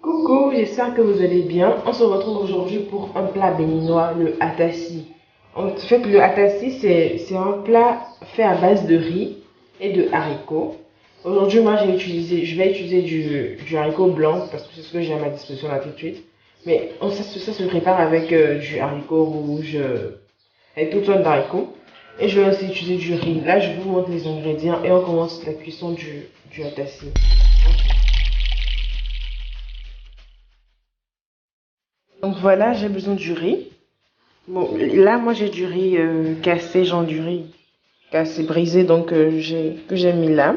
Coucou, j'espère que vous allez bien. On se retrouve aujourd'hui pour un plat béninois, le atassi. En fait, le atassi, c'est un plat fait à base de riz et de haricots. Aujourd'hui, moi, je vais utiliser du haricot blanc parce que c'est ce que j'ai à ma disposition là tout de suite. Mais ça se prépare avec du haricot rouge, avec toutes sortes d'haricots. Et je vais aussi utiliser du riz. Là, je vous montre les ingrédients et on commence la cuisson du atassi. Donc voilà, j'ai besoin du riz. Bon, là, moi, j'ai du riz cassé, genre du riz cassé, brisé, donc que j'ai mis là.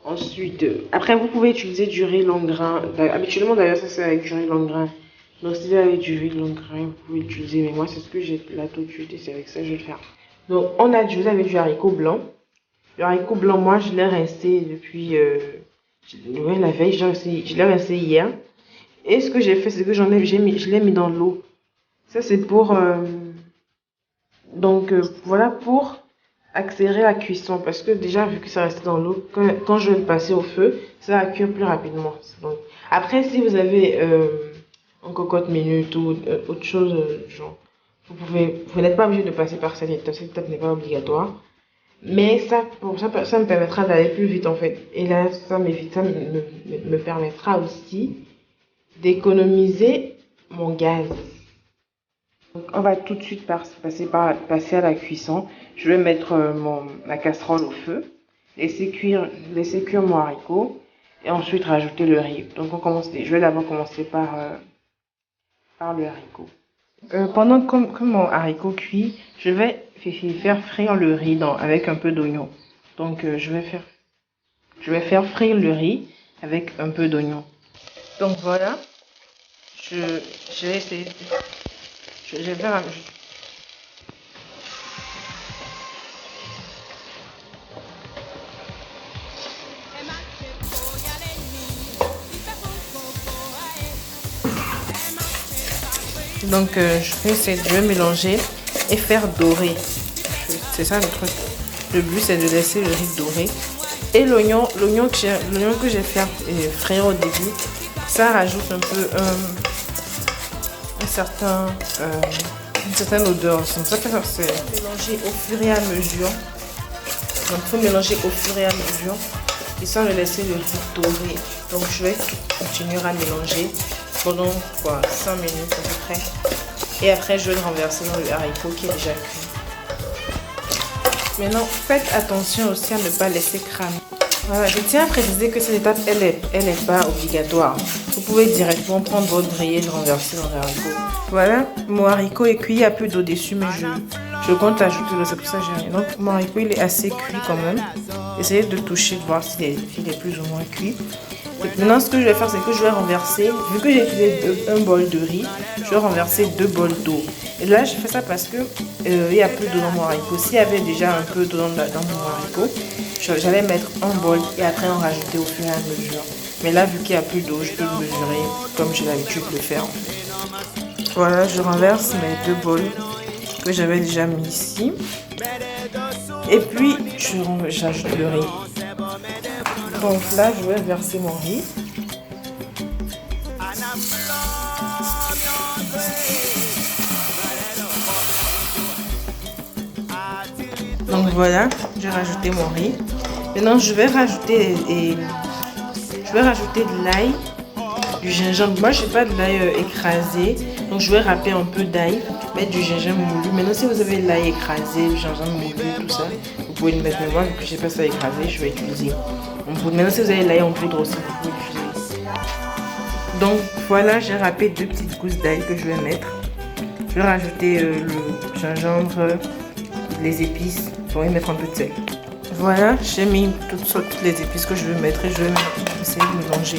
Ensuite, après, vous pouvez utiliser du riz long grain. Habituellement, d'ailleurs, ça c'est avec du riz long grain. Donc, si vous avez du riz long grain, vous pouvez l'utiliser. Mais moi, c'est ce que j'ai là tout de suite et c'est avec ça que je vais le faire. Donc, vous avez du haricot blanc. Le haricot blanc, moi, je l'ai rincé depuis ouais, la veille. Je l'ai rincé hier. Et ce que j'ai fait, c'est que je l'ai mis dans l'eau. Ça, c'est pour voilà, pour accélérer la cuisson, parce que déjà vu que ça restait dans l'eau, quand je vais le passer au feu, ça va cuire plus rapidement. Donc après, si vous avez un cocotte minute ou autre chose genre, vous n'êtes pas obligé de passer par cette étape n'est pas obligatoire, mais ça me permettra d'aller plus vite en fait, et là me permettra aussi d'économiser mon gaz. Donc, on va tout de suite passer à la cuisson. Je vais mettre la casserole au feu, laisser cuire mon haricot et ensuite rajouter le riz. Donc je vais d'abord commencer par le haricot. Pendant que mon haricot cuit, je vais faire frire le riz avec un peu d'oignon. Donc je vais faire frire le riz avec un peu d'oignon. Donc voilà, je vais essayer. Je vais faire. Donc je vais mélanger et faire dorer. C'est ça le truc. Le but c'est de laisser le riz dorer. Et l'oignon que j'ai fait frire au début, ça rajoute un peu une certaine odeur. C'est ça que c'est mélanger au fur et à mesure. Donc il faut mélanger au fur et à mesure et sans le laisser le riz dorer. Donc je vais continuer à mélanger pendant 5 minutes à peu près. Et après je vais le renverser dans le haricot qui est déjà cuit. Maintenant faites attention aussi à ne pas laisser cramer. Voilà, je tiens à préciser que cette étape elle est pas obligatoire. Vous pouvez directement prendre votre grillé et le renverser dans le haricot. Voilà, mon haricot est cuit, il n'y a plus d'eau dessus, mais je compte ajouter l'eau, c'est pour ça que j'ai rien. Donc mon haricot il est assez cuit quand même. Essayez de toucher, de voir s'il est plus ou moins cuit. Et maintenant ce que je vais faire, c'est que je vais renverser, vu que j'ai utilisé un bol de riz, je vais renverser 2 bols d'eau. Et là je fais ça parce que il y a plus d'eau dans mon haricot. S'il y avait déjà un peu d'eau dans mon haricot, j'allais mettre un bol et après en rajouter au fur et à mesure. Mais là vu qu'il n'y a plus d'eau, je peux le mesurer comme j'ai l'habitude de le faire en fait. Voilà, je renverse mes 2 bols que j'avais déjà mis ici. Et puis j'ajoute le riz. Donc là, je vais verser mon riz. Donc voilà, j'ai rajouté mon riz. Maintenant, je vais rajouter de l'ail, du gingembre. Moi, je n'ai pas de l'ail écrasé, donc je vais râper un peu d'ail, mettre du gingembre moulu. Maintenant, si vous avez de l'ail écrasé, du gingembre moulu, tout ça, vous pouvez le mettre. Mais moi, vu que je n'ai pas ça écrasé, je vais utiliser. Maintenant, si vous avez l'ail en poudre aussi, vous pouvez l'utiliser. Donc voilà, j'ai râpé 2 petites gousses d'ail que je vais mettre. Je vais rajouter le gingembre, les épices, pour y mettre un peu de sel. Voilà, j'ai mis toutes les épices que je veux mettre et je vais essayer de mélanger.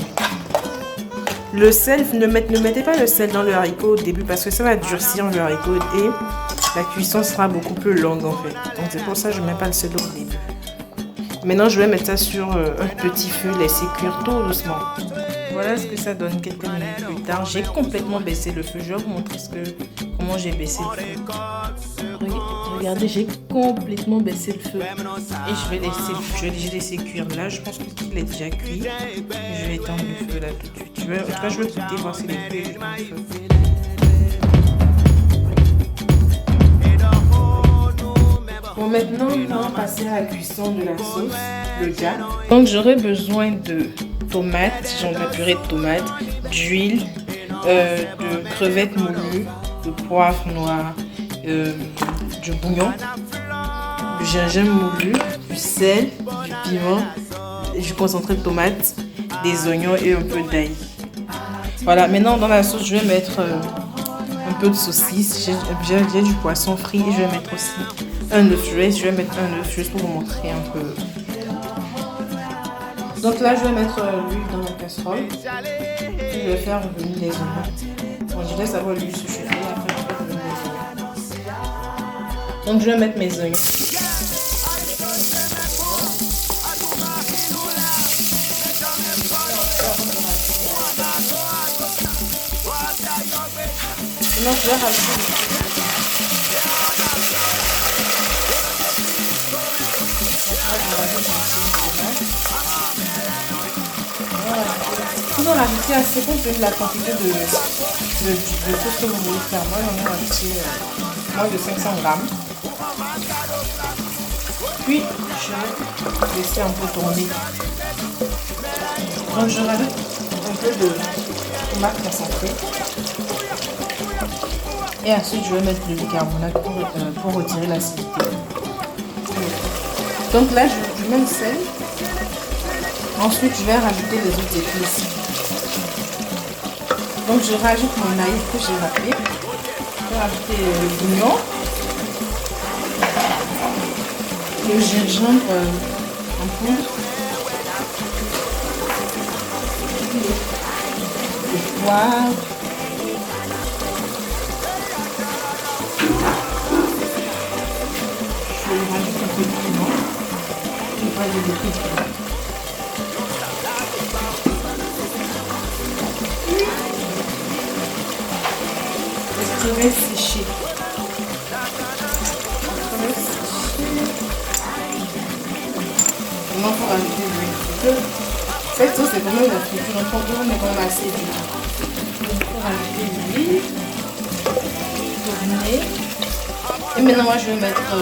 Le sel, ne mettez pas le sel dans le haricot au début parce que ça va durcir le haricot et la cuisson sera beaucoup plus longue en fait. Donc c'est pour ça que je ne mets pas le sel au début. Maintenant je vais mettre ça sur un petit feu, laisser cuire tout doucement. Voilà ce que ça donne quelques minutes plus tard. J'ai complètement baissé le feu. Je vais vous montrer comment j'ai baissé le feu. Regardez, j'ai complètement baissé le feu. Et je vais laisser cuire. Là, je pense qu'il est déjà cuit. Je vais éteindre le feu là tout de suite. En tout cas, je vais goûter, voir s'il est cuit. Bon, maintenant, on va passer à la cuisson de la sauce, le jack. Donc, j'aurai besoin de tomates, genre de la purée de tomates, d'huile, de crevettes moulues, de poivre noir, du bouillon, du gingembre moulu, du sel, du piment, du concentré de tomate, des oignons et un peu d'ail. Voilà, maintenant dans la sauce, je vais mettre un peu de saucisse, j'ai du poisson frit et je vais mettre aussi un œuf. Je vais mettre un œuf juste pour vous montrer un peu. Donc là, je vais mettre l'huile dans la casserole et je vais faire revenir les oignons. Bon, je laisse avoir l'huile se chauffer et après je vais revenir les oignons. Donc je vais mettre mes oignons. Maintenant, je vais rajouter il faut rajouter assez compte de la quantité de sauce que vous voulez faire. Moi, j'en ai rajouté moins de 500 grammes. Puis, je vais laisser un peu tourner. Donc, je rajoute un peu de tomate concentrée. Et ensuite, je vais mettre le bicarbonate pour retirer l'acidité. Donc là, je mets le sel. Ensuite, je vais rajouter les autres épices. Donc, je rajoute mon ail que j'ai râpé. Je vais rajouter le bouillon, le gingembre en poudre, le poivre, je rajoute un peu de piment. Je rajoute beaucoup de piment. Séché. Maintenant, il faut rajouter de l'huile. Cette sauce est quand même la friture, donc on est quand même assez dur. Il faut rajouter de l'huile, tourner. Et maintenant, moi, je vais mettre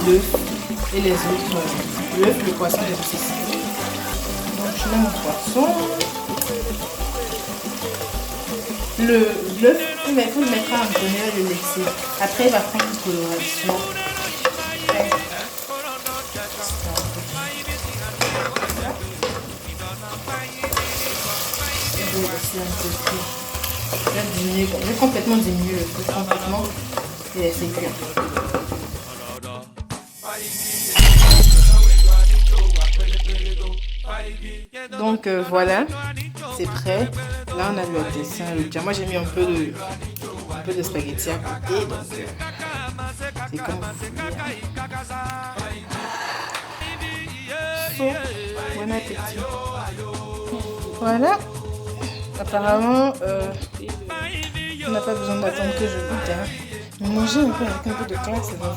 l'œuf et les autres. L'œuf, le poisson et les saucisses. Donc, je mets mon poisson. L'œuf, il faut le mettre à un tonnerre et le laisser. Après, il va prendre une coloration. Je vais complètement diminuer le feu, complètement, et laisser cuire. Donc voilà, c'est prêt. Là on a le dessin, le jam. Moi j'ai mis un peu de spaghetti à côté, donc c'est comme vous voulez. Bon appétit. Voilà. Apparemment, on n'a pas besoin d'attendre que je goûte. Hein. Manger un peu avec un peu de classe, c'est bon.